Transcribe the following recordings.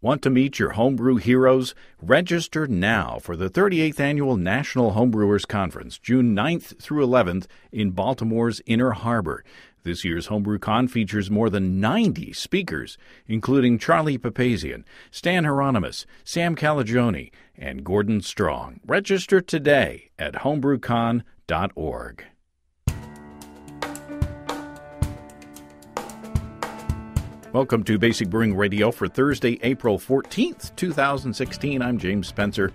Want to meet your homebrew heroes? Register now for the 38th Annual National Homebrewers Conference, June 9th through 11th in Baltimore's Inner Harbor. This year's HomebrewCon features more than 90 speakers, including Charlie Papazian, Stan Hieronymus, Sam Calagione, and Gordon Strong. Register today at homebrewcon.org. Welcome to Basic Brewing Radio for Thursday, April 14th, 2016. I'm James Spencer.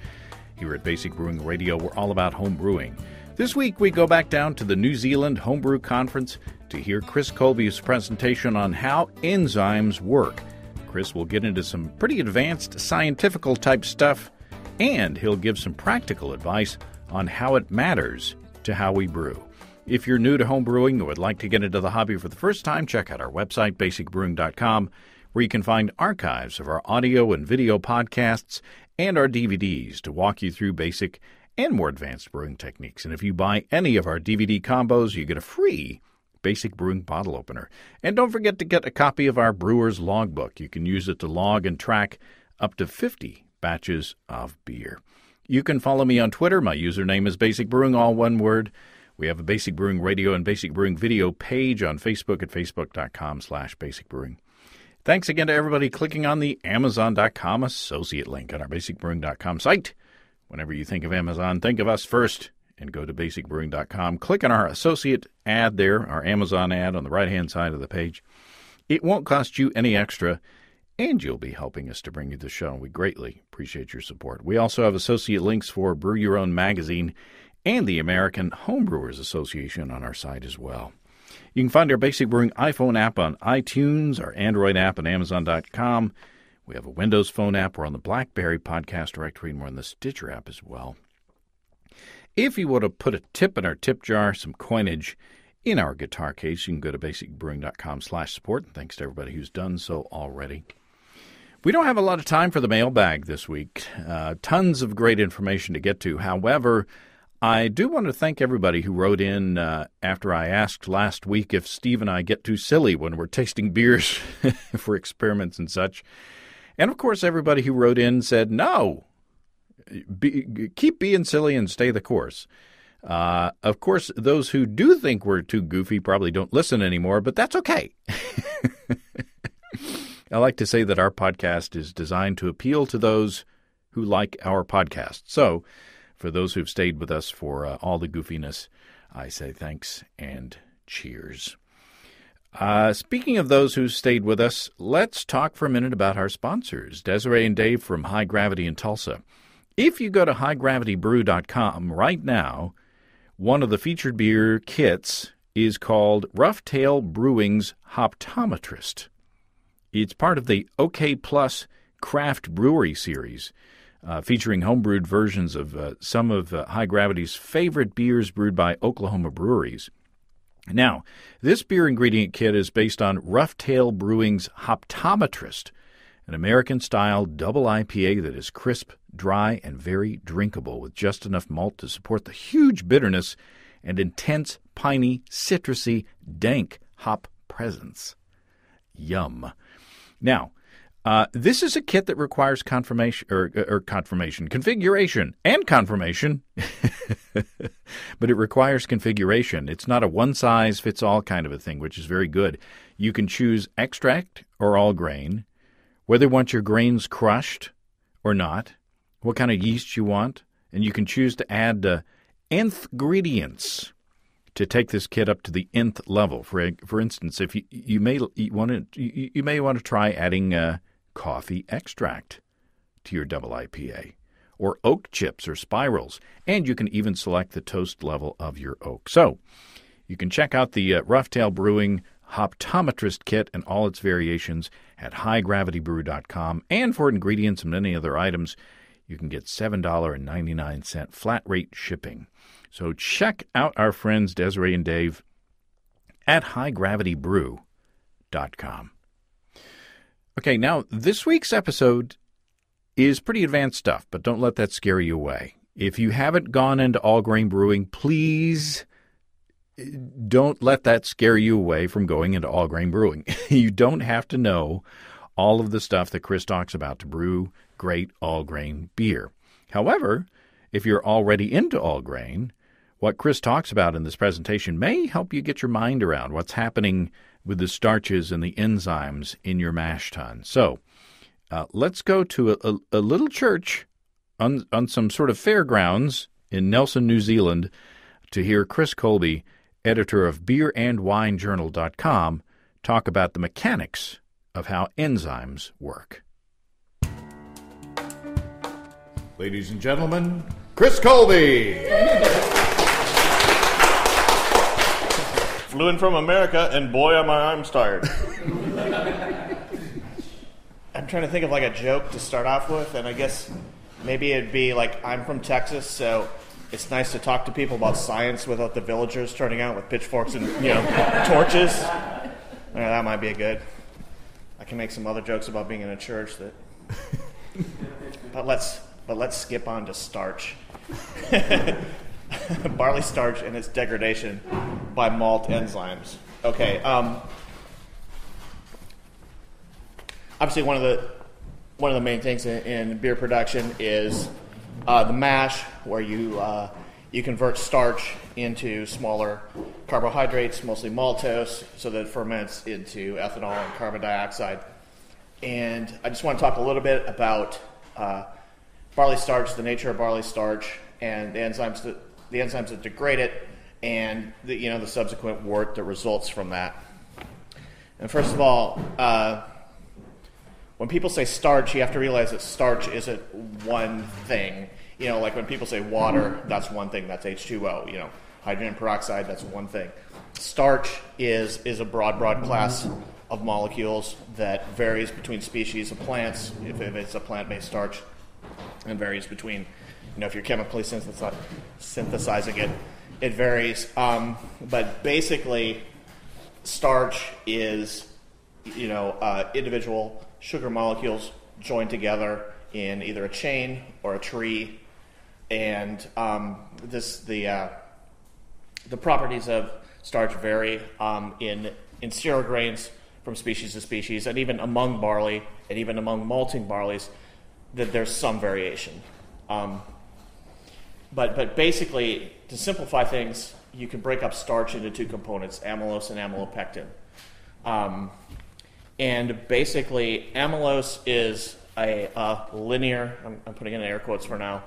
Here at Basic Brewing Radio, we're all about home brewing. This week, we go back down to the New Zealand Homebrew Conference to hear Chris Colby's presentation on how enzymes work. Chris will get into some pretty advanced scientific type stuff, and he'll give some practical advice on how it matters to how we brew. If you're new to home brewing or would like to get into the hobby for the first time, check out our website, basicbrewing.com, where you can find archives of our audio and video podcasts and our DVDs to walk you through basic and more advanced brewing techniques. And if you buy any of our DVD combos, you get a free Basic Brewing bottle opener. And don't forget to get a copy of our Brewer's Logbook. You can use it to log and track up to 50 batches of beer. You can follow me on Twitter. My username is Basic Brewing, all one word. We have a Basic Brewing Radio and Basic Brewing Video page on Facebook at facebook.com/basicbrewing. Thanks again to everybody clicking on the Amazon.com associate link on our basicbrewing.com site. Whenever you think of Amazon, think of us first and go to basicbrewing.com. Click on our associate ad there, our Amazon ad on the right-hand side of the page. It won't cost you any extra, and you'll be helping us to bring you the show. We greatly appreciate your support. We also have associate links for Brew Your Own magazine and the American Homebrewers Association on our site as well. You can find our Basic Brewing iPhone app on iTunes, our Android app on Amazon.com. We have a Windows Phone app. We're on the BlackBerry Podcast Directory, and we're on the Stitcher app as well. If you want to put a tip in our tip jar, some coinage in our guitar case, you can go to basicbrewing.com/support. And thanks to everybody who's done so already. We don't have a lot of time for the mailbag this week. Tons of great information to get to. However, I do want to thank everybody who wrote in after I asked last week if Steve and I get too silly when we're tasting beers for experiments and such. And, of course, everybody who wrote in said, no, keep being silly and stay the course. Of course, those who do think we're too goofy probably don't listen anymore, but that's okay. I like to say that our podcast is designed to appeal to those who like our podcast. So, for those who've stayed with us for all the goofiness, I say thanks and cheers. Speaking of those who stayed with us, let's talk for a minute about our sponsors, Desiree and Dave from High Gravity in Tulsa. If you go to highgravitybrew.com right now, one of the featured beer kits is called Rough Tail Brewing's Hoptometrist. It's part of the OK Plus Craft Brewery series, featuring homebrewed versions of some of High Gravity's favorite beers brewed by Oklahoma breweries. Now, this beer ingredient kit is based on Rough Tail Brewing's Hoptometrist, an American-style double IPA that is crisp, dry, and very drinkable with just enough malt to support the huge bitterness and intense, piney, citrusy, dank hop presence. Yum. Now, this is a kit that requires confirmation, configuration and confirmation, but it requires configuration. It's not a one-size-fits-all kind of a thing, which is very good. You can choose extract or all grain, whether you want your grains crushed or not, what kind of yeast you want, and you can choose to add nth ingredients to take this kit up to the nth level. For instance, if you may want to try adding coffee extract to your double IPA, or oak chips or spirals, and you can even select the toast level of your oak. So you can check out the Rough Tail Brewing Hoptometrist Kit and all its variations at highgravitybrew.com, and for ingredients and many other items, you can get $7.99 flat rate shipping. So check out our friends Desiree and Dave at highgravitybrew.com. Okay, now this week's episode is pretty advanced stuff, but don't let that scare you away. If you haven't gone into all-grain brewing, please don't let that scare you away from going into all-grain brewing. You don't have to know all of the stuff that Chris talks about to brew great all-grain beer. However, if you're already into all-grain, what Chris talks about in this presentation may help you get your mind around what's happening with the starches and the enzymes in your mash tun. So let's go to a little church on some sort of fairgrounds in Nelson, New Zealand, to hear Chris Colby, editor of beerandwinejournal.com, talk about the mechanics of how enzymes work. Ladies and gentlemen, Chris Colby! Flew in from America, and boy, are my arms tired. I'm trying to think of like a joke to start off with, and I guess maybe it'd be like, I'm from Texas, so it's nice to talk to people about science without the villagers turning out with pitchforks and, torches. That might be a good. I can make some other jokes about being in a church that. But let's skip on to starch. Barley starch and its degradation by malt enzymes. Okay. Obviously, one of the main things in beer production is the mash, where you convert starch into smaller carbohydrates, mostly maltose, so that it ferments into ethanol and carbon dioxide. And I just want to talk a little bit about barley starch, the nature of barley starch, and the enzymes that degrade it, and the subsequent wort that results from that. And first of all, when people say starch, you have to realize that starch isn't one thing. Like when people say water, that's one thing. That's H2O. Hydrogen peroxide, that's one thing. Starch is a broad class of molecules that varies between species of plants, if it's a plant-based starch, and varies between, if you're chemically synthesizing it, it varies. But basically, starch is, individual sugar molecules joined together in either a chain or a tree, and the properties of starch vary in cereal grains from species to species, and even among barley, and even among malting barleys, that there's some variation. But basically, to simplify things, you can break up starch into two components, amylose and amylopectin. And basically, amylose is a linear, I'm putting in air quotes for now,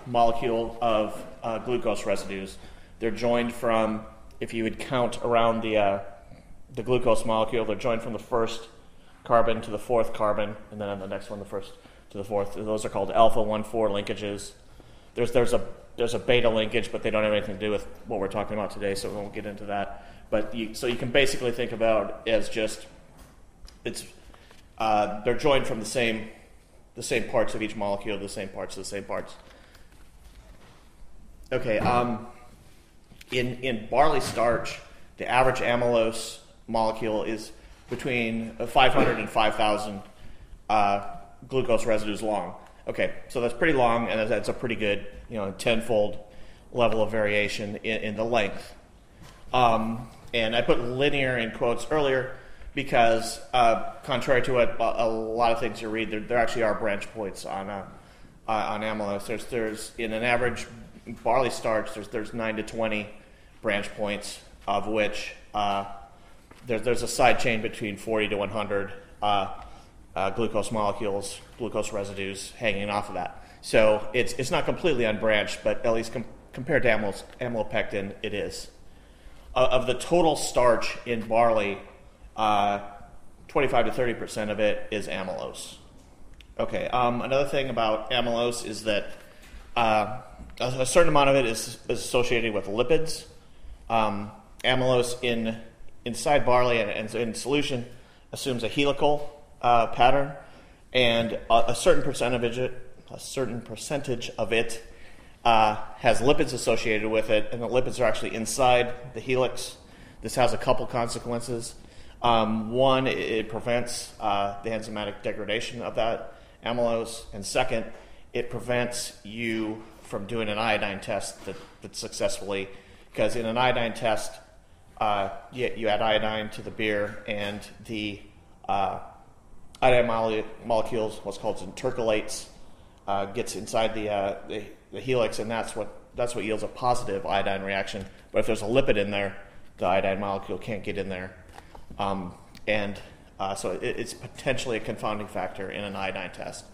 molecule of glucose residues. They're joined from, if you would count around the glucose molecule, they're joined from the first carbon to the fourth carbon, and then on the next one, the first to the fourth. Those are called alpha 1,4 linkages. There's a beta linkage, but they don't have anything to do with what we're talking about today, so we won't get into that. But so you can basically think about it as just they're joined from the same parts of each molecule, the same parts of the same parts. Okay. In barley starch, the average amylose molecule is between 500 and 5,000 glucose residues long. Okay, so that's pretty long, and that's a pretty good, tenfold level of variation in the length. And I put linear in quotes earlier because, contrary to what a lot of things you read, there actually are branch points on amylose. There's in an average barley starch, there's 9 to 20 branch points, of which there's a side chain between 40 to 100 glucose molecules, glucose residues hanging off of that. So it's not completely unbranched, but at least compared to amylopectin, it is. Of the total starch in barley, 25 to 30% of it is amylose. Okay, another thing about amylose is that a certain amount of it is associated with lipids. Amylose inside barley and in solution assumes a helical pattern, and a certain percentage of it has lipids associated with it, and the lipids are actually inside the helix. This has a couple consequences. One, it prevents the enzymatic degradation of that amylose, and second, it prevents you from doing an iodine test that successfully, because in an iodine test, you add iodine to the beer, and the iodine molecules, what's called intercalates, gets inside the helix, and that's what yields a positive iodine reaction. But if there's a lipid in there, the iodine molecule can't get in there, so it's potentially a confounding factor in an iodine test.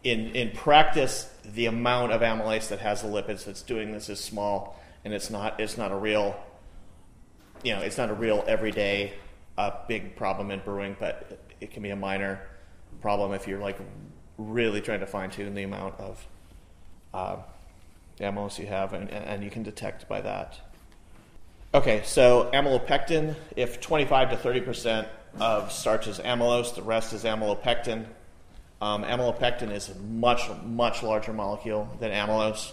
In practice, the amount of amylase that has the lipids that's doing this is small, and it's not a real everyday big problem in brewing, but it can be a minor problem if you're like really trying to fine tune the amount of amylose you have, and you can detect by that. Okay, so amylopectin, if 25 to 30% of starch is amylose, the rest is amylopectin. Amylopectin is a much larger molecule than amylose.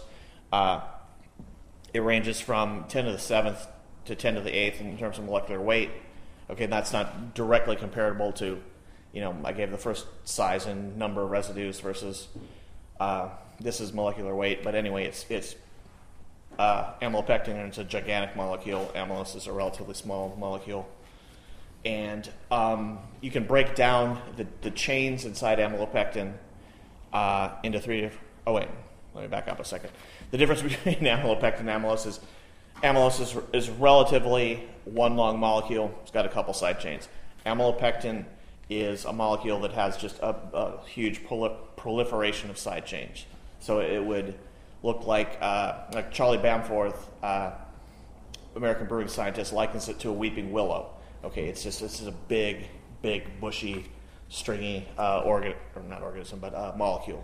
It ranges from 10 to the 7th to 10 to the 8th in terms of molecular weight. Okay, that's not directly comparable to, I gave the first size and number of residues versus this is molecular weight. But anyway, it's amylopectin, and it's a gigantic molecule. Amylose is a relatively small molecule. And you can break down the chains inside amylopectin into three different... Oh, wait. Let me back up a second. The difference between amylopectin and amylose is relatively one long molecule. It's got a couple side chains. Amylopectin is a molecule that has just a huge proliferation of side chains. So it would look like Charlie Bamforth, American brewing scientist, likens it to a weeping willow. Okay, this is a big, bushy, stringy molecule.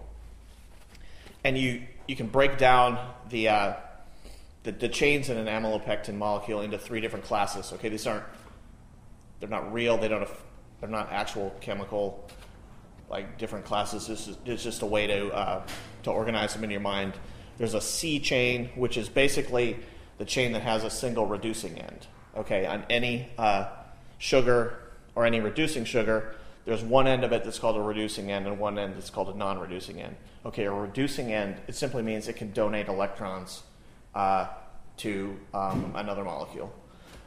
And you can break down the chains in an amylopectin molecule into three different classes. Okay, they're not real. They're not actual chemical, like different classes. This is just a way to organize them in your mind. There's a C chain, which is basically the chain that has a single reducing end. Okay, on any sugar or any reducing sugar, there's one end of it that's called a reducing end and one end that's called a non-reducing end. Okay, a reducing end, it simply means it can donate electrons to another molecule.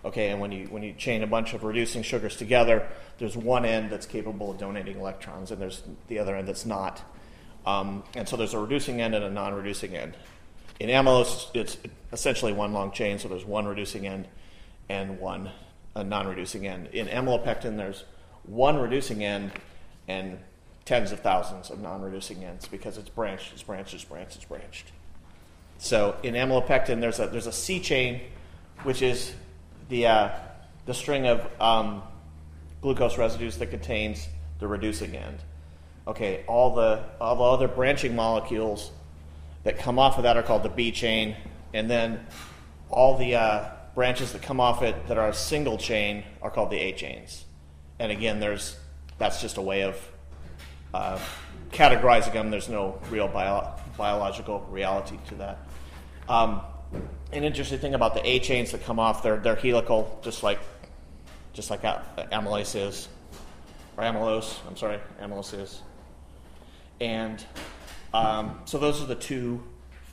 Okay, and when you chain a bunch of reducing sugars together, there's one end that's capable of donating electrons, and there's the other end that's not. And so there's a reducing end and a non-reducing end. In amylose, it's essentially one long chain, so there's one reducing end and a non-reducing end. In amylopectin, there's one reducing end and tens of thousands of non-reducing ends because it's branched. So in amylopectin, there's a C chain, which is the string of glucose residues that contains the reducing end. Okay, all the other branching molecules that come off of that are called the B chain, and then all the branches that come off it that are a single chain are called the A chains. And again, that's just a way of categorizing them. There's no real biological reality to that. An interesting thing about the A chains that come off, they're helical, just like amylase is, or amylose is. And so those are the two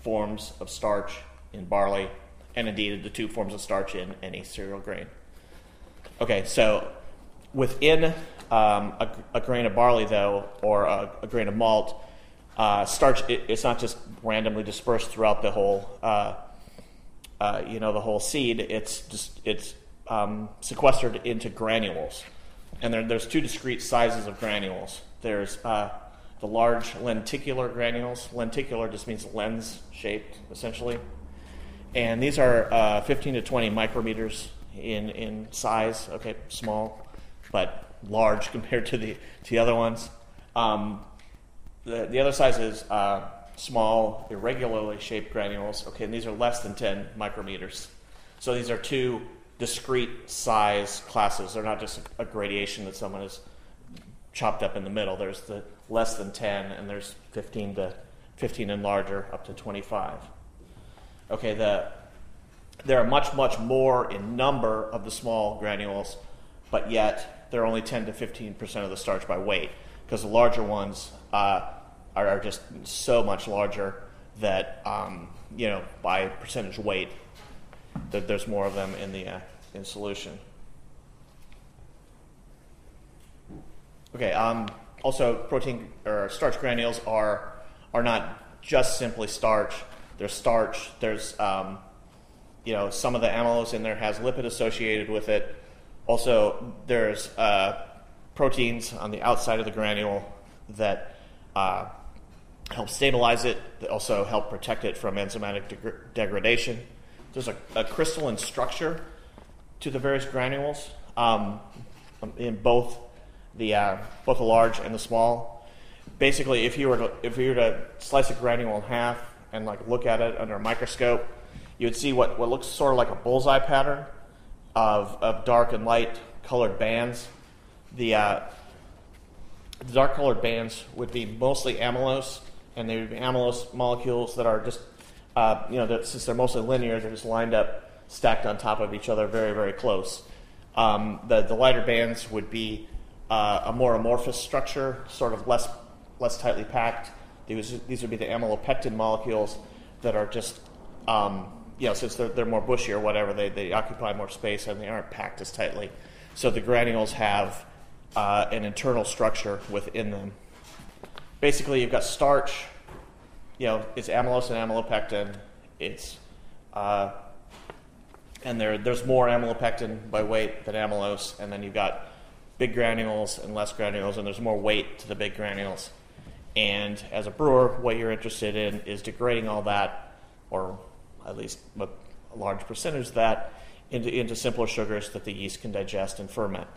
forms of starch in barley, and indeed the two forms of starch in any cereal grain. Okay, so within a grain of barley, though, or a grain of malt, starch it's not just randomly dispersed throughout the whole the whole seed. It's sequestered into granules, and there's two discrete sizes of granules. There's the large lenticular granules. Lenticular just means lens-shaped, essentially. And these are 15 to 20 micrometers in size. Okay, small, but large compared to the other ones. The other size is small, irregularly shaped granules. Okay, and these are less than 10 micrometers. So these are two discrete size classes. They're not just a gradation that someone has chopped up in the middle. There's the less than 10, and there's 15 and larger, up to 25. Okay, there are much much more in number of the small granules, but yet they're only 10 to 15% of the starch by weight, because the larger ones are just so much larger that by percentage weight, there's more of them in solution. Okay, Also, protein or starch granules are not just simply starch. There's starch. There's some of the amylose in there has lipid associated with it. Also, there's proteins on the outside of the granule that help stabilize it. They also help protect it from enzymatic degradation. There's a crystalline structure to the various granules in both the large and the small. Basically, if you were to slice a granule in half and look at it under a microscope, you would see what looks sort of like a bullseye pattern of dark and light colored bands. The dark colored bands would be mostly amylose, and they would be amylose molecules that are just, since they're mostly linear, they're just lined up, stacked on top of each other very, very close. The lighter bands would be a more amorphous structure, sort of less tightly packed. These would be the amylopectin molecules that are just, since they're more bushy or whatever, they occupy more space and they aren't packed as tightly. So the granules have an internal structure within them. Basically, you've got starch. It's amylose and amylopectin. It's and there's more amylopectin by weight than amylose, and then you've got big granules and less granules, and there's more weight to the big granules. And as a brewer, what you're interested in is degrading all that, or at least a large percentage of that, into simpler sugars that the yeast can digest and ferment.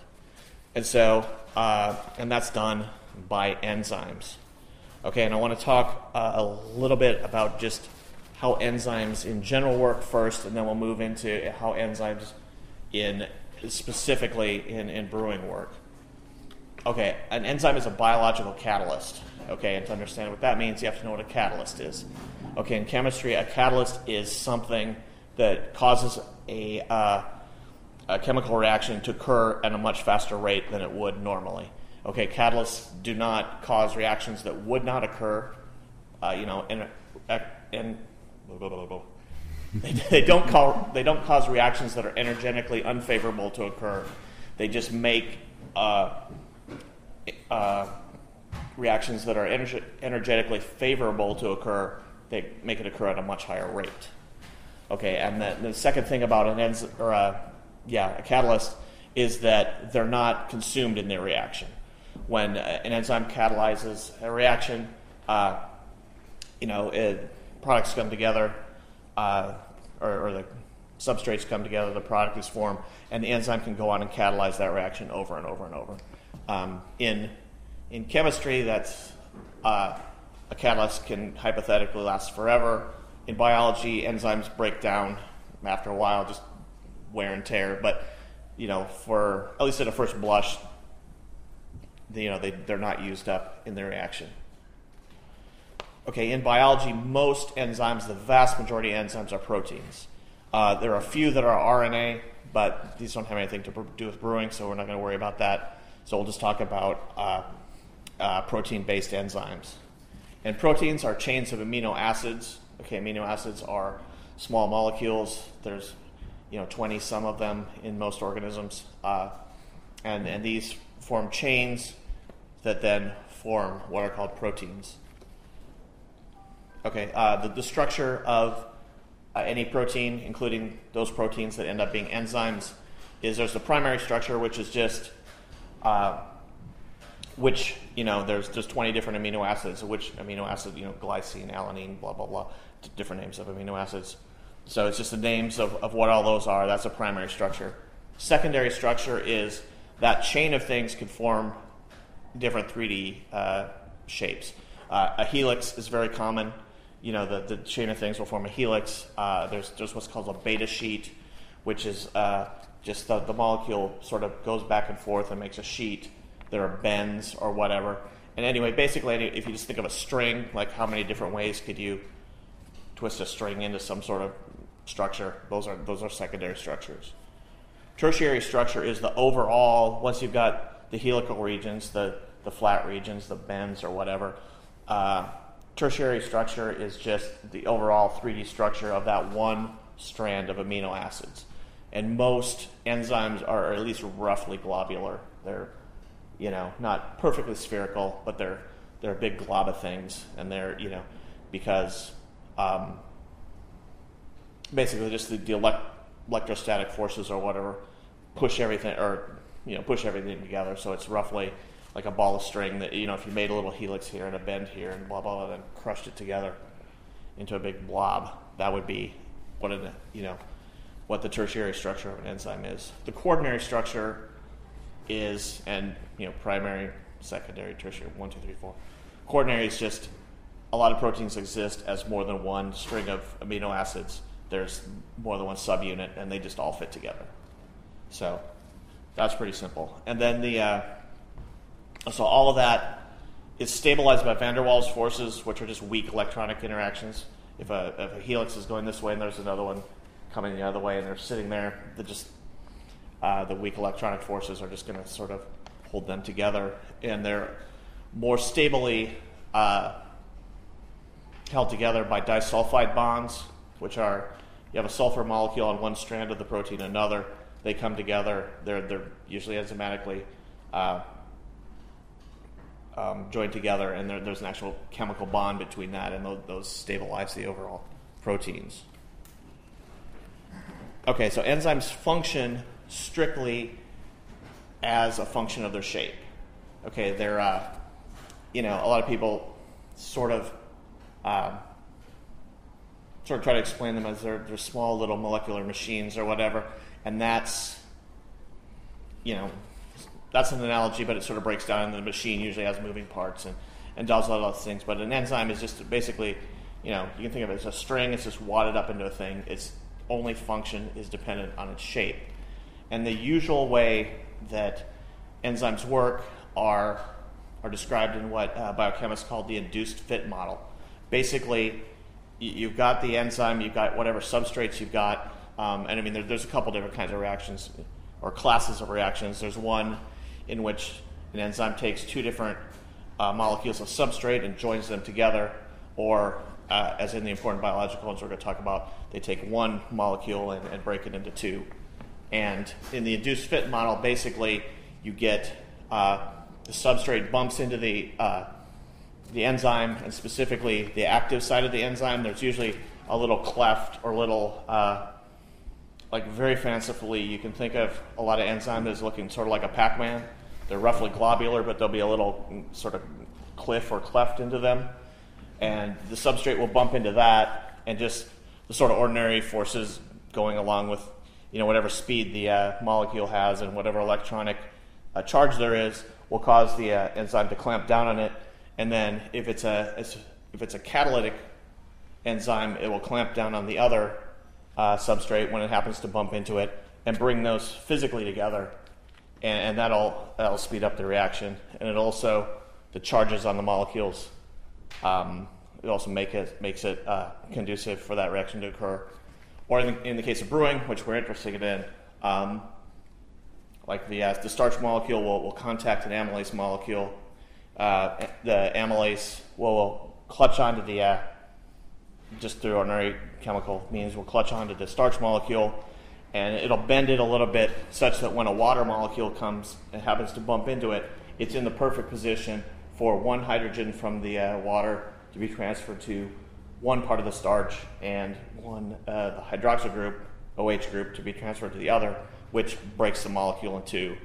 And so, and that's done by enzymes. Okay, and I want to talk a little bit about just how enzymes in general work first, and then we'll move into how enzymes specifically in brewing work. Okay, an enzyme is a biological catalyst. Okay, and to understand what that means, you have to know what a catalyst is. Okay, in chemistry, a catalyst is something that causes a chemical reaction to occur at a much faster rate than it would normally. Okay, catalysts do not cause reactions that would not occur. They don't cause reactions that are energetically unfavorable to occur. They just make reactions that are energetically favorable to occur. They make it occur at a much higher rate. Okay, and the second thing about a catalyst is that they're not consumed in their reaction. When an enzyme catalyzes a reaction, products come together, or the substrates come together, the product is formed, and the enzyme can go on and catalyze that reaction over and over and over. In chemistry, that's a catalyst can hypothetically last forever. In biology, enzymes break down after a while, just wear and tear. But for at least at a first blush, they're not used up in the reaction. Okay, in biology, most enzymes, the vast majority of enzymes are proteins. There are a few that are RNA, but these don't have anything to do with brewing, so we're not going to worry about that. So we'll just talk about protein-based enzymes. And proteins are chains of amino acids. Okay, amino acids are small molecules. There's 20 some of them in most organisms, and these form chains that then form what are called proteins. Okay, the structure of any protein, including those proteins that end up being enzymes, is there's the primary structure, which is just there's 20 different amino acids. Which amino acid, glycine, alanine, blah blah blah, different names of amino acids. So it's just the names of what all those are. That's a primary structure. Secondary structure is that chain of things could form different 3D shapes. A helix is very common. The chain of things will form a helix. There's what's called a beta sheet, which is just the molecule sort of goes back and forth and makes a sheet. There are bends or whatever. And anyway, basically, if you just think of a string, like how many different ways could you twist a string into some sort of structure? Those are secondary structures. Tertiary structure is the overall, once you've got the helical regions, the flat regions, the bends or whatever, tertiary structure is just the overall 3D structure of that one strand of amino acids. And most enzymes are at least roughly globular. They're, not perfectly spherical, but they're a big glob of things, and they're, because basically just the electrostatic forces or whatever push everything together. So it's roughly like a ball of string that, if you made a little helix here and a bend here and blah, blah, blah, then crushed it together into a big blob, that would be what the tertiary structure of an enzyme is. The quaternary structure is, and primary, secondary, tertiary, 1, 2, 3, 4. Quaternary is just a lot of proteins exist as more than one string of amino acids. There's more than one subunit, and they just all fit together. So that's pretty simple. And then so all of that is stabilized by van der Waals forces, which are just weak electronic interactions. If a helix is going this way and there's another one coming the other way, and they're sitting there, the weak electronic forces are just going to sort of hold them together, and they're more stably held together by disulfide bonds, which are, you have a sulfur molecule on one strand of the protein, another. They come together. They're usually enzymatically joined together, and there's an actual chemical bond between that, and those stabilize the overall proteins. Okay, so enzymes function strictly as a function of their shape. Okay, they're, a lot of people sort of try to explain them as they're small little molecular machines or whatever, and that's an analogy, but it sort of breaks down, and the machine usually has moving parts and does all those things. But an enzyme is just basically, you can think of it as a string. It's just wadded up into a thing. Its only function is dependent on its shape. And the usual way that enzymes work are described in what biochemists call the induced fit model. Basically, you've got the enzyme, you've got whatever substrates you've got, and there's a couple different kinds of reactions or classes of reactions. There's one in which an enzyme takes two different molecules of substrate and joins them together, or as in the important biological ones we're going to talk about, they take one molecule and break it into two. And in the induced fit model, basically, you get the substrate bumps into the enzyme, and specifically the active side of the enzyme. There's usually a little cleft or little, like very fancifully, you can think of a lot of enzymes as looking sort of like a Pac-Man. They're roughly globular, but there'll be a little sort of cliff or cleft into them. And the substrate will bump into that, and just the sort of ordinary forces going along with whatever speed the molecule has and whatever electronic charge there is will cause the enzyme to clamp down on it. And then if it's a catalytic enzyme, it will clamp down on the other substrate when it happens to bump into it and bring those physically together, and that'll speed up the reaction. And it also, the charges on the molecules, it also makes it conducive for that reaction to occur. Or in the case of brewing, which we're interested in, like the starch molecule will contact an amylase molecule. The amylase will clutch onto just through ordinary chemical means, will clutch onto the starch molecule, and it'll bend it a little bit such that when a water molecule comes and happens to bump into it, it's in the perfect position for one hydrogen from the water to be transferred to one part of the starch, and the hydroxyl group, OH group, to be transferred to the other, which breaks the molecule in two.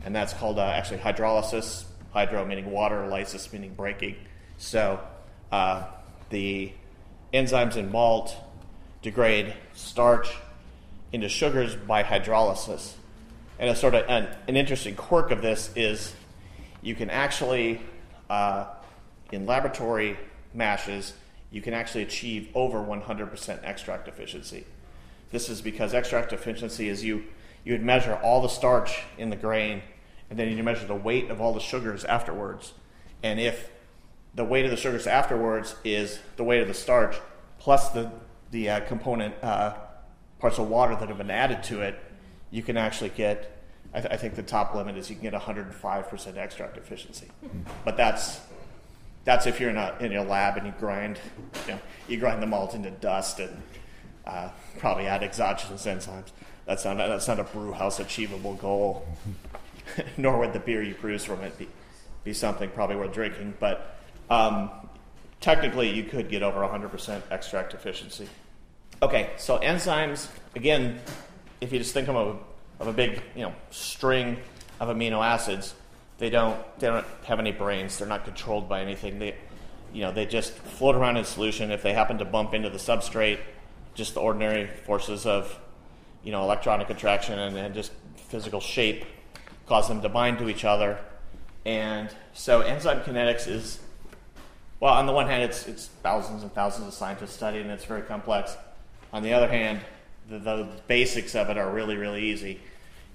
And that's called actually hydrolysis. Hydro meaning water, lysis meaning breaking. So the enzymes in malt degrade starch into sugars by hydrolysis. And a sort of an interesting quirk of this is you can actually, in laboratory mashes, you can actually achieve over 100% extract efficiency. This is because extract efficiency is you would measure all the starch in the grain, and then you measure the weight of all the sugars afterwards. And if the weight of the sugars afterwards is the weight of the starch plus the component parts of water that have been added to it, you can actually get, I think the top limit is you can get 105% extract efficiency. But that's if you're in your lab and you grind the malt into dust and probably add exogenous enzymes. That's not a brew house achievable goal. nor would the beer you produce from it be something probably worth drinking. But technically, you could get over 100% extract efficiency. Okay, so enzymes, again, if you just think of a big string of amino acids, they don't have any brains. They're not controlled by anything. They just float around in solution. If they happen to bump into the substrate, just the ordinary forces of electronic attraction and just physical shape cause them to bind to each other. And so enzyme kinetics is, well, on the one hand, it's thousands and thousands of scientists study, and it's very complex. On the other hand, the basics of it are really, really easy.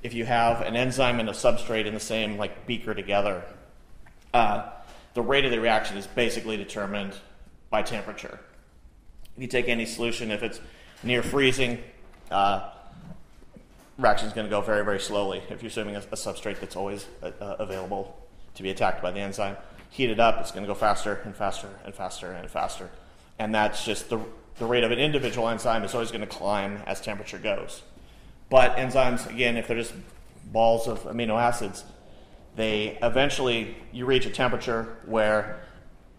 If you have an enzyme and a substrate in the same beaker together, the rate of the reaction is basically determined by temperature. If you take any solution, if it's near freezing, reaction is going to go very, very slowly. If you're assuming a substrate that's always available to be attacked by the enzyme, heat it up, it's going to go faster and faster and faster and faster. And that's just the rate of an individual enzyme is always going to climb as temperature goes. But enzymes, again, if they're just balls of amino acids, they eventually, you reach a temperature where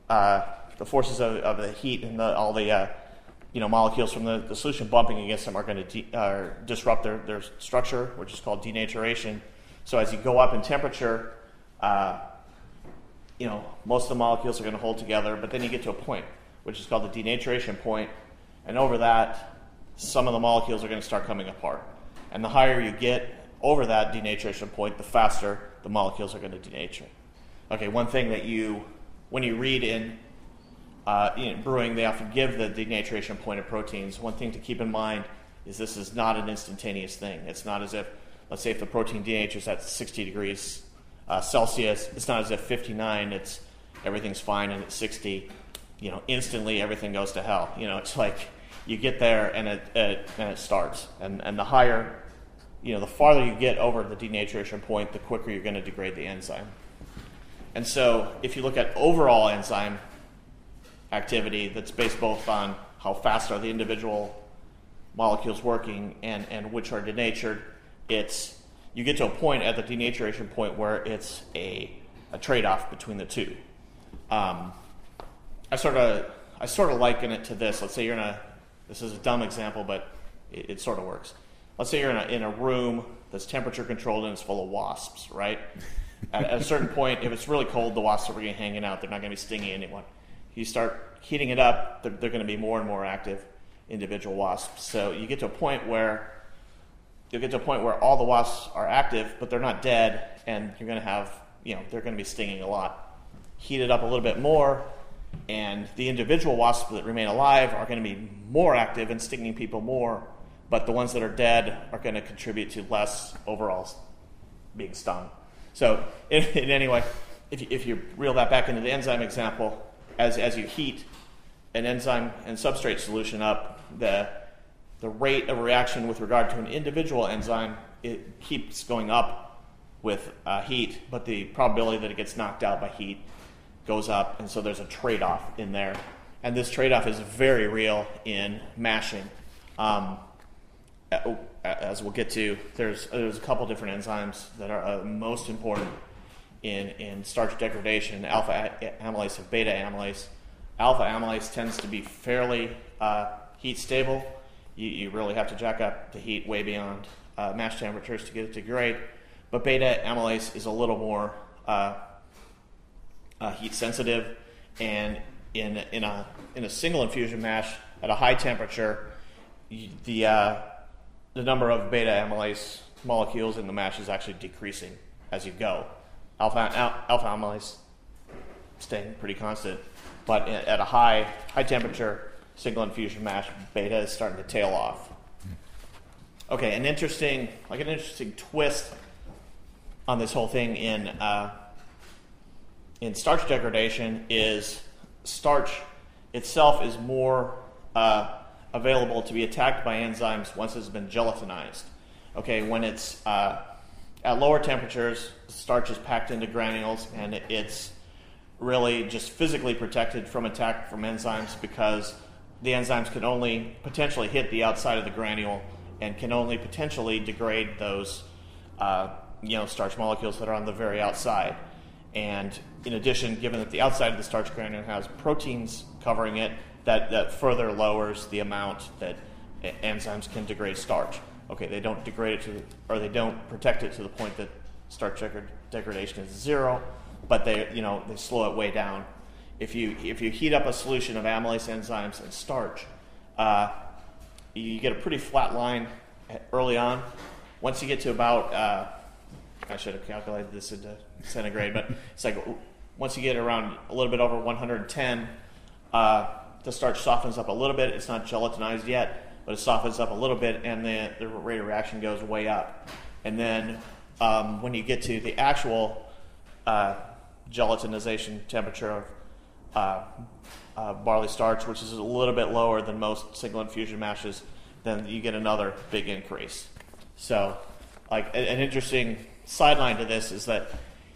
the forces of the heat and all the molecules from the solution bumping against them are going to disrupt their structure, which is called denaturation. So as you go up in temperature, most of the molecules are going to hold together, but then you get to a point, which is called the denaturation point, and over that, some of the molecules are going to start coming apart. And the higher you get over that denaturation point, the faster the molecules are going to denature. Okay, one thing that when you read in brewing, they often give the denaturation point of proteins. One thing to keep in mind is this is not an instantaneous thing. It's not as if, let's say if the protein denatures at 60 degrees Celsius, it's not as if 59, everything's fine, and at 60, instantly everything goes to hell. It's like you get there and it starts. And the higher, the farther you get over the denaturation point, the quicker you're going to degrade the enzyme. And so if you look at overall enzyme activity that's based both on how fast are the individual molecules working and which are denatured, you get to a point at the denaturation point where it's a trade-off between the two. I sort of liken it to this. Let's say this is a dumb example, but it sort of works. Let's say you're in a room that's temperature controlled and it's full of wasps, right? At a certain point, if it's really cold, the wasps are going to be hanging out. They're not going to be stinging anyone. You start heating it up, they're going to be more and more active individual wasps. So you get to a point where all the wasps are active, but they're not dead, and you're going to have, they're going to be stinging a lot. Heat it up a little bit more, and the individual wasps that remain alive are going to be more active and stinging people more, but the ones that are dead are going to contribute to less overall being stung. So in any way, if you reel that back into the enzyme example, as you heat an enzyme and substrate solution up, the rate of reaction with regard to an individual enzyme, it keeps going up with heat, but the probability that it gets knocked out by heat goes up, and so there's a trade-off in there. And this trade-off is very real in mashing. As we'll get to, there's a couple different enzymes that are most important in starch degradation, alpha amylase and beta amylase. Alpha amylase tends to be fairly heat stable. You really have to jack up the heat way beyond mash temperatures to get it to degrade. But beta amylase is a little more heat sensitive, and in a single infusion mash at a high temperature, the number of beta amylase molecules in the mash is actually decreasing as you go. Alpha amylase staying pretty constant, but at a high temperature single infusion mash, beta is starting to tail off. Okay, an interesting twist on this whole thing in starch degradation is starch itself is more available to be attacked by enzymes once it's been gelatinized. Okay, when it's at lower temperatures, starch is packed into granules, and it's really just physically protected from attack from enzymes because the enzymes can only potentially hit the outside of the granule and can only potentially degrade those starch molecules that are on the very outside. And in addition, given that the outside of the starch granule has proteins covering it, that further lowers the amount that enzymes can degrade starch. Okay, they don't degrade it they don't protect it to the point that starch degradation is 0, but they slow it way down. If you heat up a solution of amylase enzymes and starch, you get a pretty flat line early on. Once you get to about, I should have calculated this into centigrade, but it's like once you get around a little bit over 110, the starch softens up a little bit. It's not gelatinized yet, but it softens up a little bit, and the rate of reaction goes way up. And then when you get to the actual gelatinization temperature of barley starch, which is a little bit lower than most single infusion mashes, then you get another big increase. So, like an interesting sideline to this is that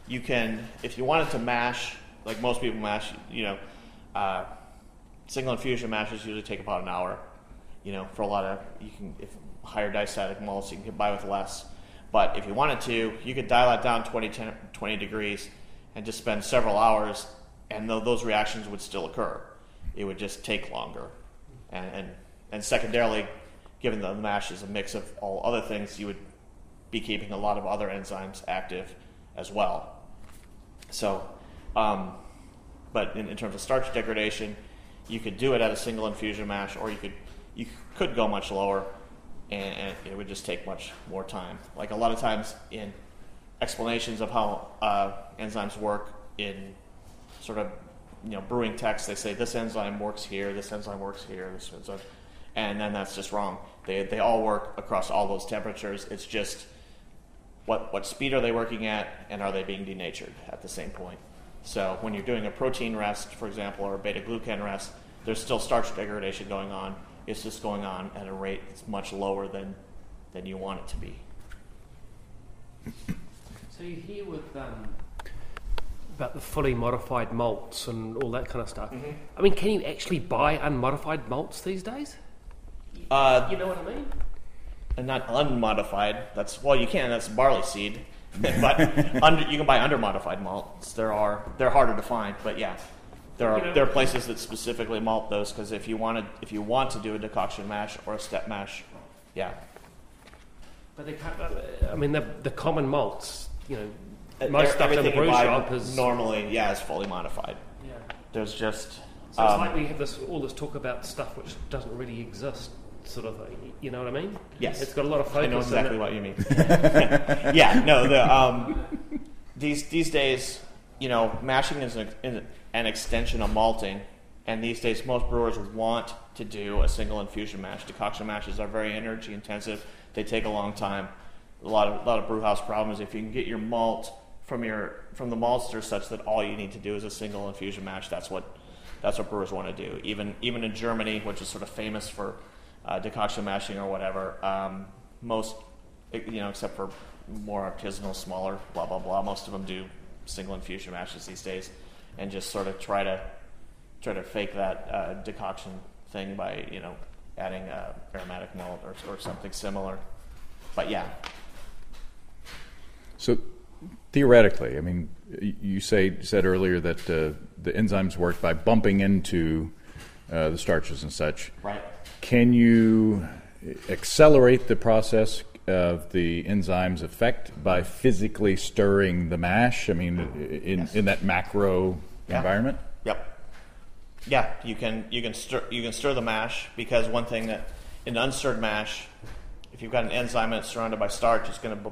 you can, if you wanted to mash, like most people mash, single infusion mashes usually take about an hour. For a lot of, if higher diastatic malts, you can get by with less. But if you wanted to, you could dial it down 20 degrees and just spend several hours, and those reactions would still occur. It would just take longer. And secondarily, given the mash is a mix of all other things, you would be keeping a lot of other enzymes active as well. So, but in terms of starch degradation, you could do it at a single infusion mash, or you could go much lower, and it would just take much more time. Like a lot of times in explanations of how enzymes work in sort of brewing text, they say this enzyme works here, this enzyme works here, this enzyme, and then that's just wrong. They all work across all those temperatures. It's just what speed are they working at, and are they being denatured at the same point? So when you're doing a protein rest, for example, or a beta-glucan rest, there's still starch degradation going on. It's just going on at a rate that's much lower than you want it to be. So you hear with about the fully modified malts and all that kind of stuff. Mm-hmm. I mean, can you actually buy unmodified malts these days? You know what I mean? And not unmodified. You can. That's barley seed. But you can buy undermodified malts. They're harder to find, but yeah. There are places that specifically malt those, because if you want to do a decoction mash or a step mash, yeah. But they can't. I mean, the common malts, most stuff in the brew shop is normally is fully modified. Yeah. There's just so it's like we have all this talk about stuff which doesn't really exist, sort of thing. You know what I mean? Yes. It's got a lot of focus. I know exactly what you mean. Yeah. No. These days, mashing is an extension of malting, and these days most brewers want to do a single infusion mash. Decoction mashes are very energy intensive. They take a long time. A lot of brew house problems. If you can get your malt from the maltster such that all you need to do is a single infusion mash, that's what brewers want to do. Even in Germany, which is sort of famous for decoction mashing or whatever, most except for more artisanal, smaller, blah blah blah, most of them do single infusion mashes these days, and just sort of try to fake that decoction thing by adding aromatic malt or something similar. But yeah. So theoretically, I mean, you said earlier that the enzymes work by bumping into the starches and such. Right. Can you accelerate the process of the enzymes' effect by physically stirring the mash? I mean, in that macro environment. Yep. Yeah, you can stir the mash, because one thing that in an unstirred mash, if you've got an enzyme and it's surrounded by starch, it's going to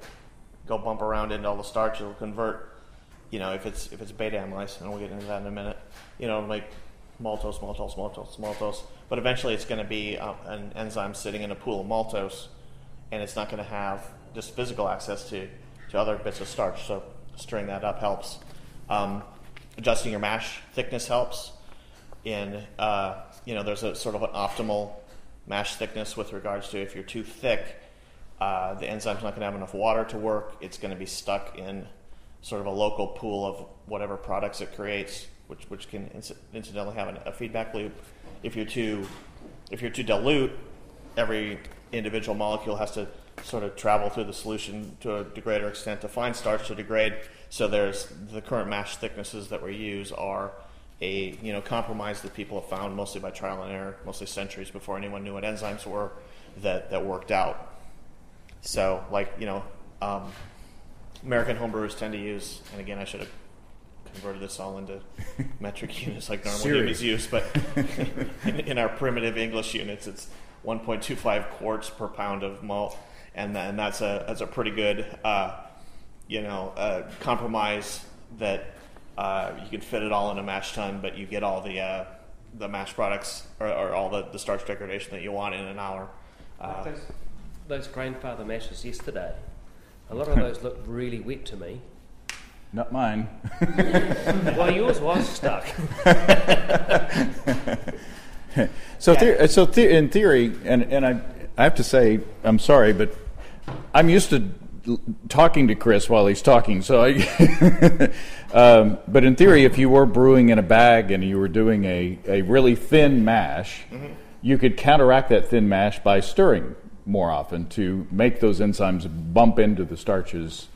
go bump around into all the starch. It'll convert, if it's beta amylase, and we'll get into that in a minute. Like maltose. But eventually, it's going to be an enzyme sitting in a pool of maltose, and it's not going to have just physical access to other bits of starch. So stirring that up helps. Adjusting your mash thickness helps. There's a sort of an optimal mash thickness with regards to if you're too thick, the enzyme's not going to have enough water to work. It's going to be stuck in sort of a local pool of whatever products it creates, which can incidentally have a feedback loop. If you're too dilute, every individual molecule has to sort of travel through the solution to a greater extent to find starch to degrade. So there's the current mash thicknesses that we use are a compromise that people have found mostly by trial and error, mostly centuries before anyone knew what enzymes were, that worked out. So American homebrewers tend to use, and again I should have converted this all into metric units like normal humans use, but in our primitive English units it's 1.25 quarts per pound of malt, and that's a pretty good compromise that you can fit it all in a mash tun, but you get all the mash products or all the starch degradation that you want in an hour. Those grandfather mashes yesterday, a lot of those look really wet to me. Not mine. Well, yours was stuck. In theory, and I have to say, I'm sorry, but I'm used to talking to Chris while he's talking. So, but in theory, if you were brewing in a bag and you were doing a really thin mash, you could counteract that thin mash by stirring more often to make those enzymes bump into the starches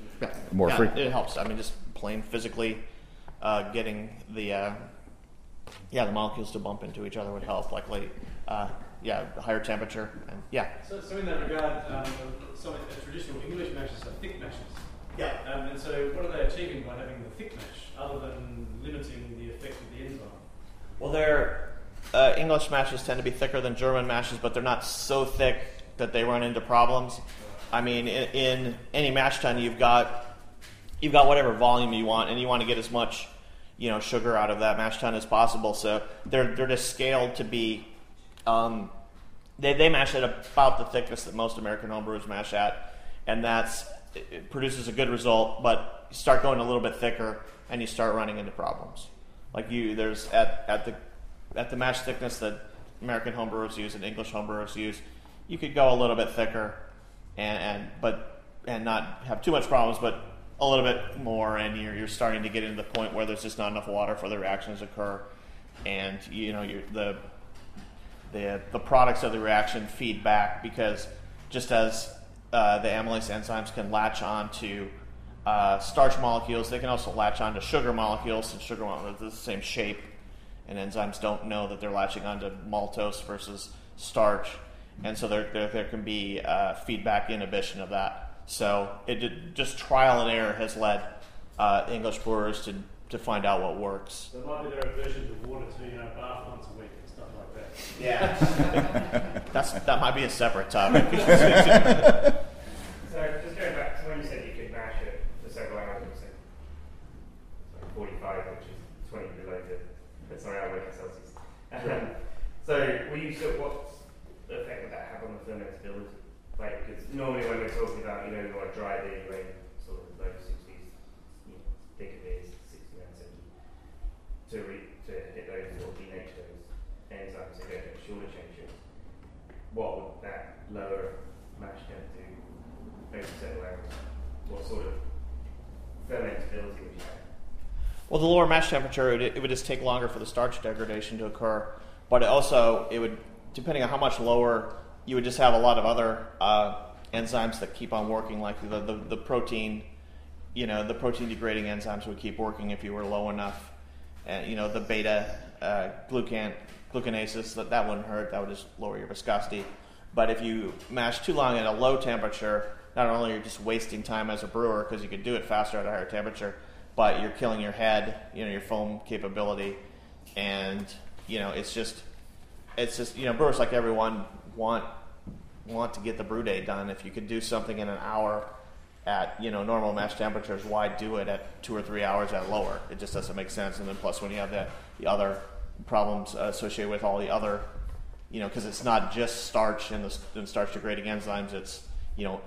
more frequently. It helps. I mean, just plain physically getting the molecules to bump into each other would help. Likely, higher temperature. And, So in that regard, some traditional English mashes are thick mashes. Yeah. And so what are they achieving by having the thick mash, other than limiting the effect of the enzyme? Well, their English mashes tend to be thicker than German mashes, but they're not so thick that they run into problems. I mean, in any mash tun, you've got whatever volume you want, and you want to get as much, sugar out of that mash tun as possible. So they're just scaled to be. They mash at about the thickness that most American homebrewers mash at, and it produces a good result. But you start going a little bit thicker, and you start running into problems. There's at the mash thickness that American homebrewers use and English homebrewers use, you could go a little bit thicker, and not have too much problems, but a little bit more, and you're starting to get into the point where there's just not enough water for the reactions to occur, and the products of the reaction feed back, because just as the amylase enzymes can latch onto starch molecules, they can also latch onto sugar molecules, since sugar molecules are the same shape, and enzymes don't know that they're latching onto maltose versus starch, and so there can be feedback inhibition of that. So just trial and error has led English brewers to find out what works. So it might be their aversion to water to bath once a week and stuff like that. Yeah, that might be a separate topic. So just going back to when you said you could mash it for several hours, so 45, which is 20 below I work in Celsius. So what effect would that have on the fermentability? Because normally when we're talking about, we want to dry beer, you aim sort of low 60s, thicker beers, 60 and 70, to hit those or denate those enzymes and get shorter changes. What would that lower mash temp do over several hours? What sort of fermentability would you have? Well, the lower mash temperature, it would just take longer for the starch degradation to occur, but it would, depending on how much lower, you would just have a lot of other enzymes that keep on working, like the protein, the protein degrading enzymes would keep working if you were low enough. And the beta glucanases, that wouldn't hurt. That would just lower your viscosity. But if you mash too long at a low temperature, not only are you just wasting time as a brewer, because you could do it faster at a higher temperature, but you're killing your head, your foam capability, and it's just brewers like everyone want to get the brew day done. If you could do something in an hour at normal mash temperatures, why do it at 2 or 3 hours at lower? It just doesn't make sense. And then plus when you have the other problems associated with all the other, because it's not just starch and starch degrading enzymes, it's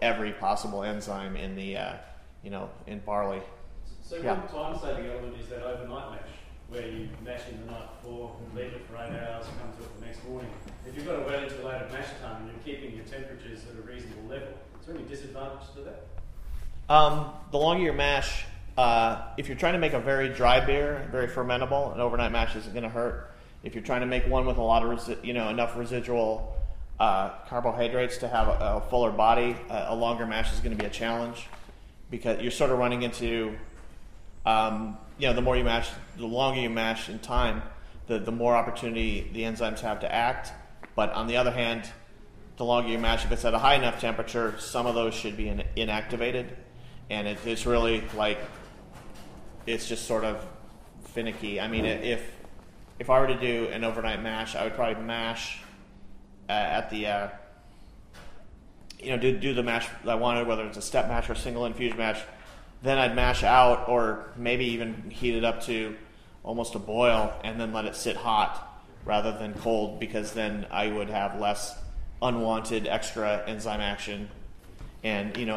every possible enzyme in the in barley. So one time-saving element is that overnight mash, where you mash in the night before, leave it for 8 hours, come to it the next morning. If you've got a well-insulated mash tun and you're keeping your temperatures at a reasonable level, is there any disadvantage to that? The longer your mash, if you're trying to make a very dry beer, very fermentable, an overnight mash isn't going to hurt. If you're trying to make one with a lot of enough residual carbohydrates to have a fuller body. A longer mash is going to be a challenge because you're sort of running into, the more you mash, the longer you mash in time, the more opportunity the enzymes have to act. But on the other hand, the longer you mash, if it's at a high enough temperature, some of those should be inactivated. And it's really like, it's just sort of finicky. I mean, if I were to do an overnight mash, I would probably mash at the, do the mash I wanted, whether it's a step mash or a single infusion mash. Then I'd mash out, or maybe even heat it up to almost a boil, and then let it sit hot rather than cold, because then I would have less unwanted extra enzyme action. And in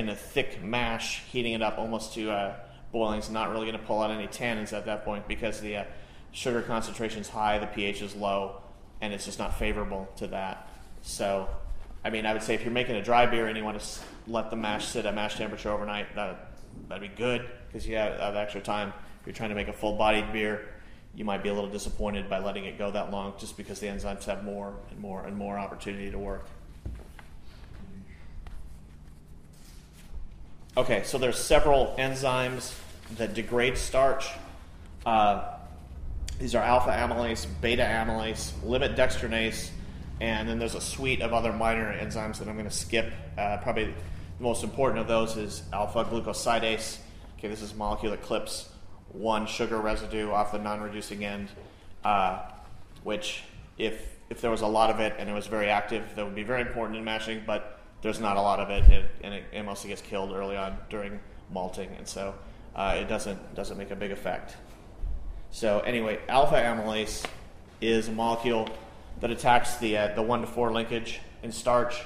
a thick mash, heating it up almost to boiling is not really going to pull out any tannins at that point, because the sugar concentration is high, the pH is low, and it's just not favorable to that. So, I mean, I would say if you're making a dry beer and you want to let the mash sit at mash temperature overnight, that'd be good, because you have extra time. If you're trying to make a full-bodied beer, you might be a little disappointed by letting it go that long, just because the enzymes have more and more and more opportunity to work. Okay, so there's several enzymes that degrade starch. These are alpha amylase, beta amylase, limit dextranase, and then there's a suite of other minor enzymes that I'm going to skip. Probably the most important of those is alpha glucosidase. Okay, this is a molecule that clips one sugar residue off the non-reducing end, which if there was a lot of it and it was very active, that would be very important in mashing, but there's not a lot of it, and it mostly gets killed early on during malting, and so it doesn't make a big effect. So anyway, alpha amylase is a molecule that attacks the 1 to 4 linkage in starch,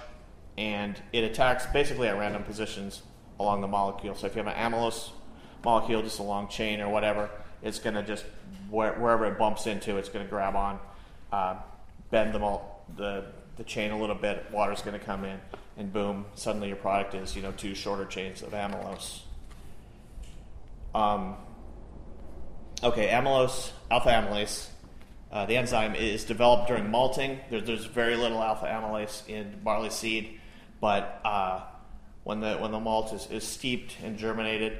and it attacks basically at random positions along the molecule. So if you have an amylose molecule, just a long chain or whatever, it's going to just, wherever it bumps into, it's going to grab on, bend the chain a little bit, water's going to come in, and boom, suddenly your product is 2 shorter chains of amylose. Alpha amylase, the enzyme is developed during malting. There's very little alpha amylase in barley seed, but when the malt is steeped and germinated,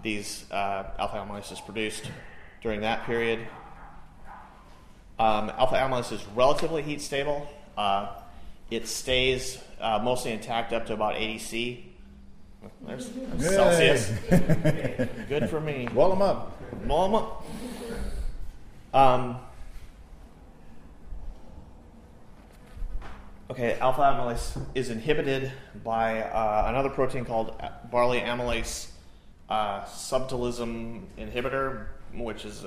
these alpha amylase is produced during that period. Alpha amylase is relatively heat stable. It stays mostly intact up to about 80 C. There's Celsius. Good for me. Wall them up. Alpha amylase is inhibited by another protein called barley amylase subtilism inhibitor, which is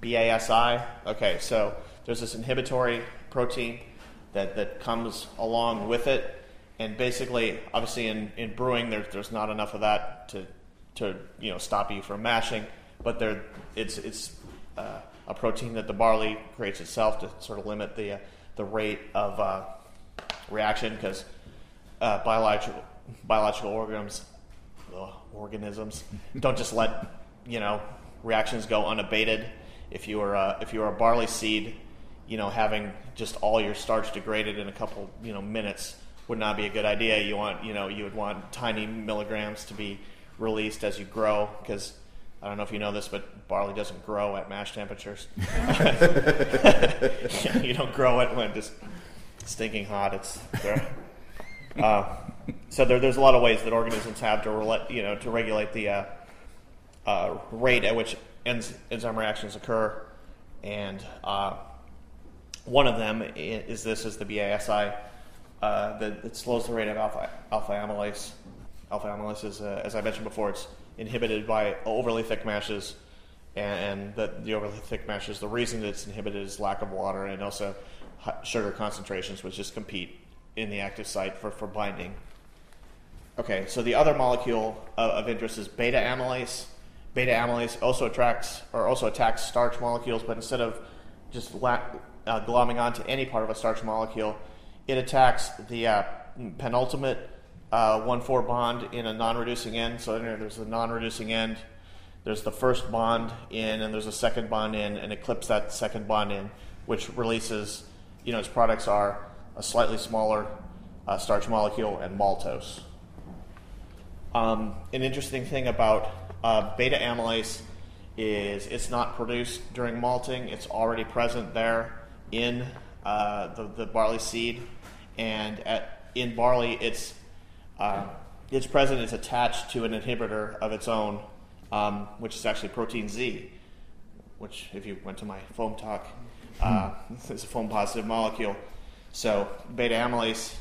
BASI. Okay, so there's this inhibitory protein that comes along with it, and basically, obviously, in brewing, there's not enough of that to stop you from mashing, but it's a protein that the barley creates itself to sort of limit the rate of reaction, because biological organisms don't just let reactions go unabated. If you were a barley seed, having just all your starch degraded in a couple minutes would not be a good idea. You would want tiny milligrams to be released as you grow, because I don't know if you know this, but barley doesn't grow at mash temperatures. You don't grow it when it's stinking hot. It's there. So there's a lot of ways that organisms have to regulate the rate at which enzyme reactions occur, and one of them is the BASI that slows the rate of alpha amylase. Alpha amylase is, as I mentioned before, it's inhibited by overly thick mashes, and the overly thick mashes, the reason that it's inhibited is lack of water and also sugar concentrations, which just compete in the active site for binding. Okay, so the other molecule of interest is beta amylase. Beta amylase also attacks starch molecules, but instead of just glomming onto any part of a starch molecule, it attacks the penultimate 1,4 bond in a non-reducing end. So there's the non-reducing end, there's the first bond in, and there's a second bond in, and it clips that second bond in, which releases its products are a slightly smaller starch molecule and maltose. An interesting thing about beta amylase is it's not produced during malting. It's already present there in the barley seed, and in barley it's present. It's attached to an inhibitor of its own, which is actually protein Z, which, if you went to my foam talk, is a foam positive molecule. So beta amylase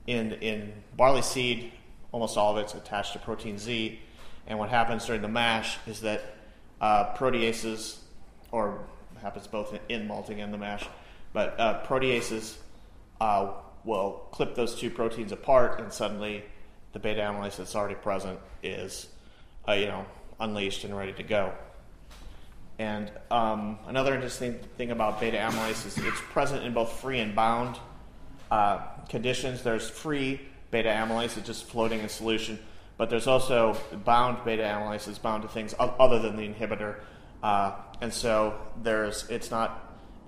in barley seed, almost all of it's attached to protein Z, and what happens during the mash is that proteases, or happens both in malting and the mash, but proteases will clip those two proteins apart, and suddenly the beta amylase that's already present is unleashed and ready to go. And another interesting thing about beta amylase is it's present in both free and bound conditions. There's free beta amylase, it's just floating in solution, but there's also bound beta amylase, it's bound to things other than the inhibitor, and so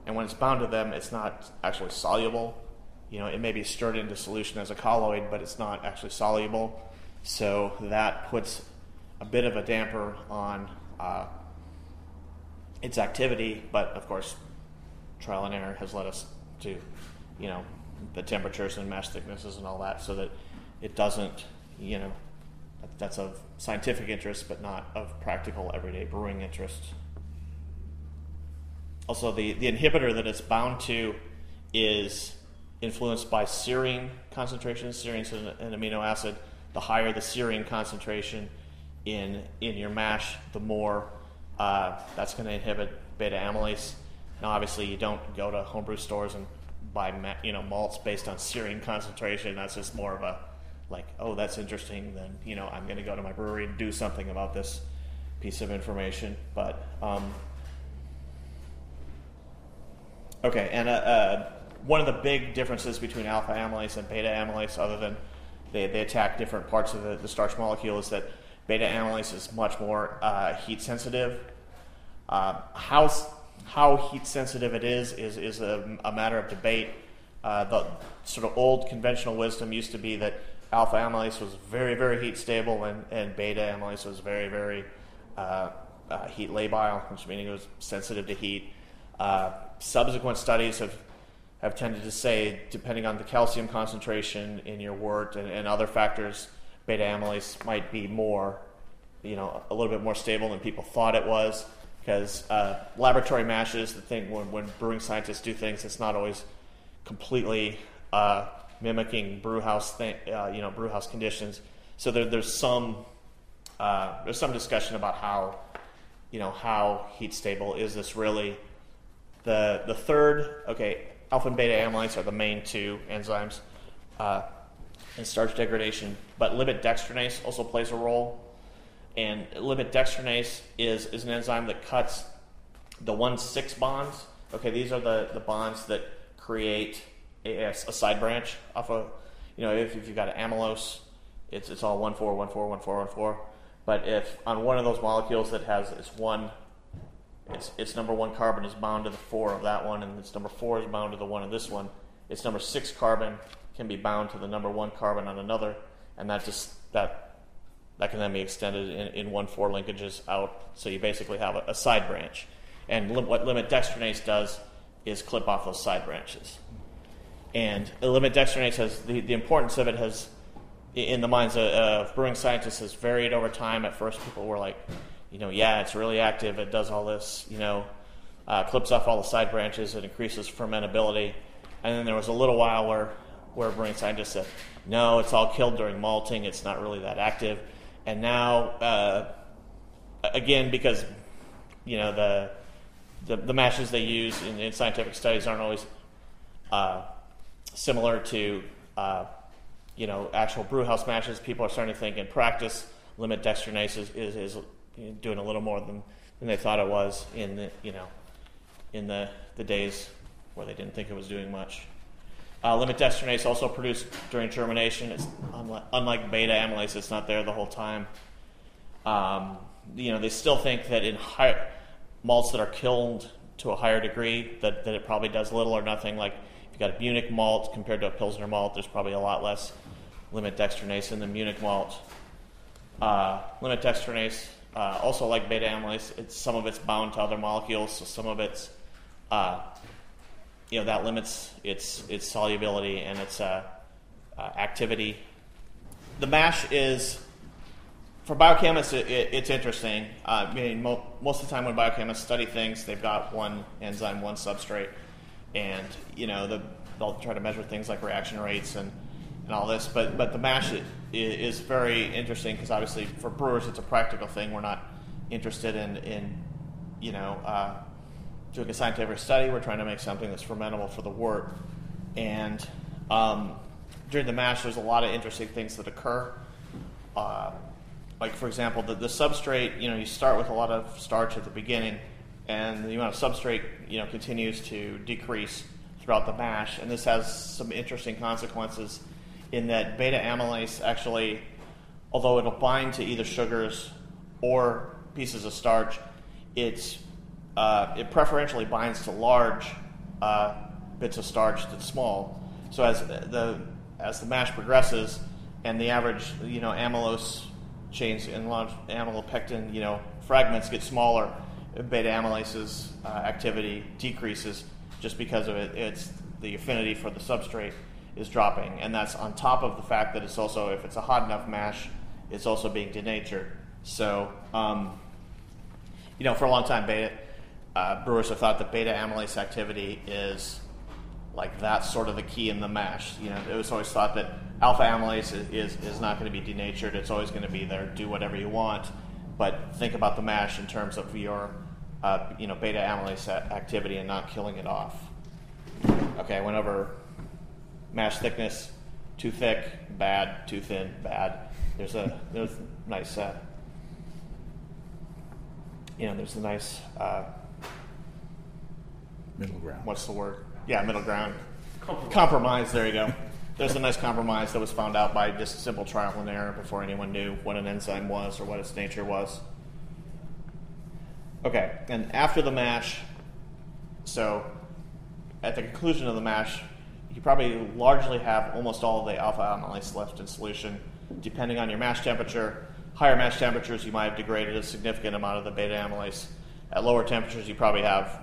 and when it's bound to them, it's not actually soluble. It may be stirred into solution as a colloid, but it's not actually soluble, so that puts a bit of a damper on its activity. But of course, trial and error has led us to the temperatures and mash thicknesses and all that, so that it doesn't, that's of scientific interest, but not of practical everyday brewing interest. Also, the inhibitor that it's bound to is influenced by serine concentration. Serine is an amino acid. The higher the serine concentration in your mash, the more that's going to inhibit beta amylase. Now, obviously, you don't go to homebrew stores and buy malts based on serine concentration. That's just more of a that's interesting. Then I'm going to go to my brewery and do something about this piece of information. But okay, and one of the big differences between alpha amylase and beta amylase, other than they attack different parts of the starch molecule, is that beta amylase is much more heat sensitive. How heat sensitive it is a matter of debate. The sort of old conventional wisdom used to be that alpha amylase was very, very heat stable, and beta amylase was very, very heat labile, which meaning it was sensitive to heat. Subsequent studies have tended to say, depending on the calcium concentration in your wort and other factors, beta amylase might be more, a little bit more stable than people thought it was. Because laboratory mashes, the thing when brewing scientists do things, it's not always completely mimicking brewhouse conditions. So there's some discussion about how heat stable is this really. The third, alpha and beta amylase are the main two enzymes in starch degradation, but lipid dextranase also plays a role. And lipid dextranase is an enzyme that cuts the 1,6 bonds. These are the bonds that create a side branch off of, if you've got an amylose, it's all 1,4, 1,4, 1,4, 1,4. But if on one of those molecules that has its number 1 carbon is bound to the 4 of that one, and its number 4 is bound to the 1 of this one, its number 6 carbon can be bound to the number 1 carbon on another, and that can then be extended in 1,4 linkages out, so you basically have a side branch. And what limit dextranase does is clip off those side branches. And limit dextranase has the importance of it has, in the minds of brewing scientists, has varied over time. At first, people were like, it's really active, it does all this, clips off all the side branches, it increases fermentability. And then there was a little while where brewing scientists said, no, it's all killed during malting, it's not really that active. And now, again, because the mashes they use in scientific studies aren't always similar to actual brewhouse mashes, people are starting to think in practice limit dextranase is doing a little more than they thought it was in the days where they didn't think it was doing much. Limit dextranase also produced during germination. It's unlike beta amylase, it's not there the whole time. They still think that in malts that are killed to a higher degree, that it probably does little or nothing. Like if you've got a Munich malt compared to a Pilsner malt, there's probably a lot less limit dextranase in the Munich malt. Limit dextranase, also like beta amylase, some of it's bound to other molecules, so some of it's, that limits its solubility and its activity. The MASH is, for biochemists, it's interesting. Most of the time when biochemists study things, they've got one enzyme, one substrate, and they'll try to measure things like reaction rates and all this. But the MASH is very interesting because obviously for brewers it's a practical thing. We're not interested in doing a scientific study. We're trying to make something that's fermentable for the wort. And during the MASH, there's a lot of interesting things that occur. Like, for example, the substrate, you start with a lot of starch at the beginning, and the amount of substrate, continues to decrease throughout the MASH. And this has some interesting consequences in that beta amylase actually, although it'll bind to either sugars or pieces of starch, it preferentially binds to large bits of starch that's small. So as the MASH progresses and the average amylose chains and amylopectin fragments get smaller, beta amylase's activity decreases just because of it's the affinity for the substrate is dropping, and that's on top of the fact that it's also, if it's a hot enough MASH, it's also being denatured. So for a long time, brewers have thought that beta amylase activity is like that's sort of the key in the MASH. It was always thought that alpha amylase is not going to be denatured. It's always going to be there. Do whatever you want, but think about the MASH in terms of your beta amylase activity and not killing it off. Okay, I went over MASH thickness: too thick, bad; too thin, bad. There's nice. There's a nice middle ground. What's the word? Yeah, middle ground. Compromise. There you go. There's a nice compromise that was found out by just simple trial and error before anyone knew what an enzyme was or what its nature was. Okay, and after the MASH, so at the conclusion of the MASH, you probably largely have almost all of the alpha amylase left in solution. Depending on your MASH temperature, higher MASH temperatures, you might have degraded a significant amount of the beta amylase. At lower temperatures, you probably have,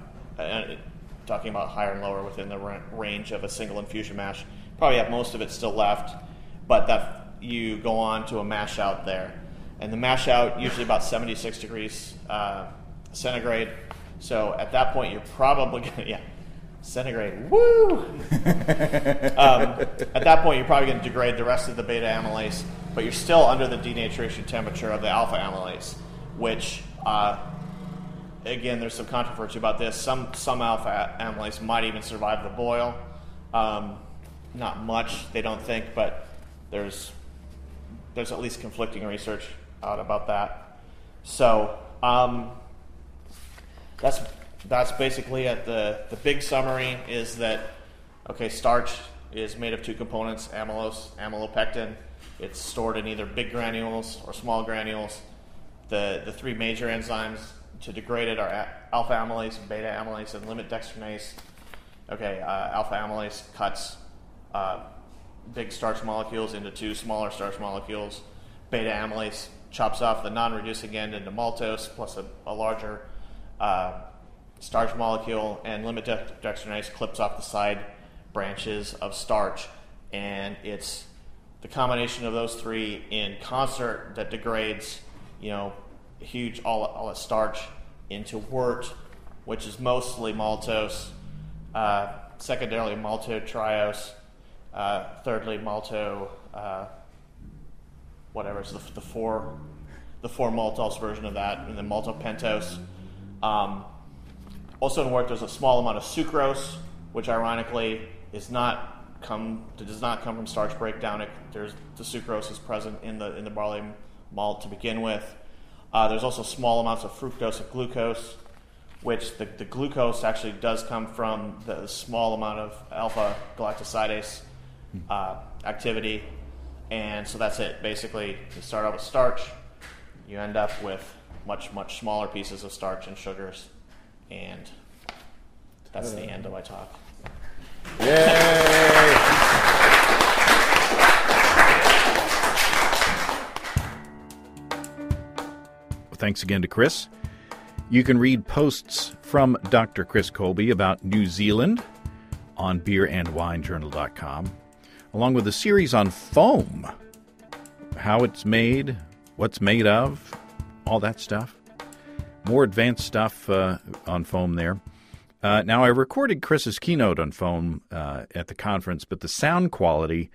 talking about higher and lower within the range of a single infusion MASH, probably have most of it still left, but that you go on to a mash out there. And the mash out, usually about 76 degrees centigrade. So at that point, you're probably going to, centigrade, woo! At that point, you're probably going to degrade the rest of the beta amylase, but you're still under the denaturation temperature of the alpha amylase, which, again, there's some controversy about this. Some alpha amylase might even survive the boil. Not much, they don't think, but there's at least conflicting research out about that. So that's basically it. The big summary is that, starch is made of two components, amylose, amylopectin. It's stored in either big granules or small granules. The three major enzymes to degrade it are alpha amylase, beta amylase, and limit dextranase. Alpha amylase cuts big starch molecules into two smaller starch molecules. Beta amylase chops off the non-reducing end into maltose plus a larger starch molecule, and limit dextranase clips off the side branches of starch. And it's the combination of those three in concert that degrades, huge all the starch into wort, which is mostly maltose, secondarily maltotriose, thirdly malto, whatever. It's the four maltose version of that, and then maltopentose. Also in wort, there's a small amount of sucrose, which ironically does not come from starch breakdown. The sucrose is present in the barley malt to begin with. There's also small amounts of fructose and glucose, which the glucose actually does come from the small amount of alpha galactosidase activity. And so that's it. Basically, you start out with starch, you end up with much, much smaller pieces of starch and sugars, and That's the end of my talk. Yay! Thanks again to Chris. You can read posts from Dr. Chris Colby about New Zealand on beerandwinejournal.com, along with a series on foam, how it's made, what's made of, all that stuff. More advanced stuff on foam there. Now, I recorded Chris's keynote on foam at the conference, but the sound quality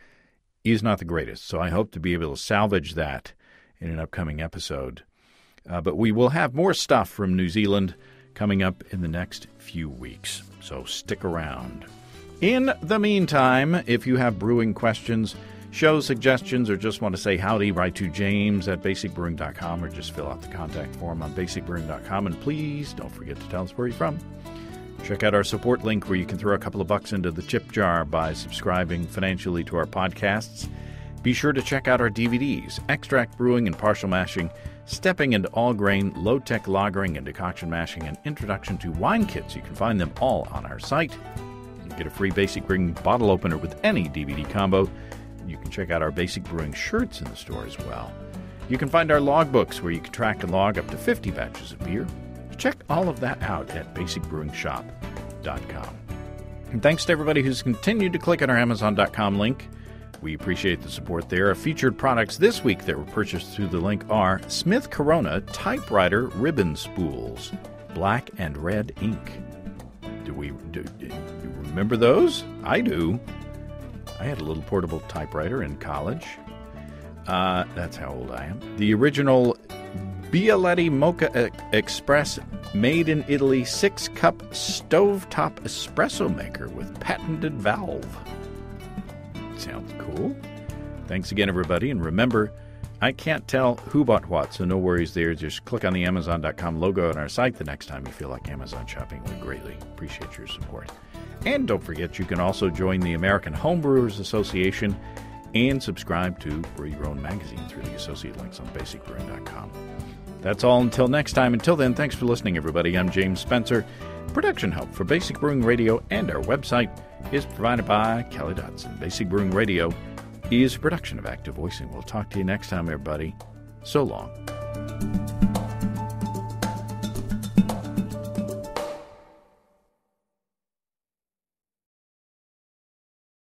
is not the greatest, so I hope to be able to salvage that in an upcoming episode. But we will have more stuff from New Zealand coming up in the next few weeks, so stick around. In the meantime, if you have brewing questions, show suggestions, or just want to say howdy, write to James at basicbrewing.com or just fill out the contact form on basicbrewing.com. And please don't forget to tell us where you're from. Check out our support link where you can throw a couple of bucks into the tip jar by subscribing financially to our podcasts. Be sure to check out our DVDs, Extract Brewing and Partial Mashing, Stepping into All Grain, Low Tech Lagering and Decoction Mashing, and Introduction to Wine Kits. You can find them all on our site. You can get a free Basic Brewing bottle opener with any DVD combo. You can check out our Basic Brewing shirts in the store as well. You can find our logbooks where you can track and log up to 50 batches of beer. Check all of that out at basicbrewingshop.com. And thanks to everybody who's continued to click on our Amazon.com link. We appreciate the support there. Our featured products this week that were purchased through the link are Smith Corona Typewriter Ribbon Spools, black and red ink. Do you remember those? I do. I had a little portable typewriter in college. That's how old I am. The original Bialetti Mocha Express made in Italy 6-cup stovetop espresso maker with patented valve. Sounds cool. Thanks again, everybody. And remember, I can't tell who bought what, so no worries there. Just click on the Amazon.com logo on our site the next time you feel like Amazon shopping. We greatly appreciate your support. And don't forget, you can also join the American Homebrewers Association and subscribe to Brew Your Own magazine through the associate links on basicbrewing.com. That's all until next time. Until then, thanks for listening, everybody. I'm James Spencer. Production help for Basic Brewing Radio and our website is provided by Kelly Dodson. Basic Brewing Radio is a production of Active Voicing. We'll talk to you next time, everybody. So long.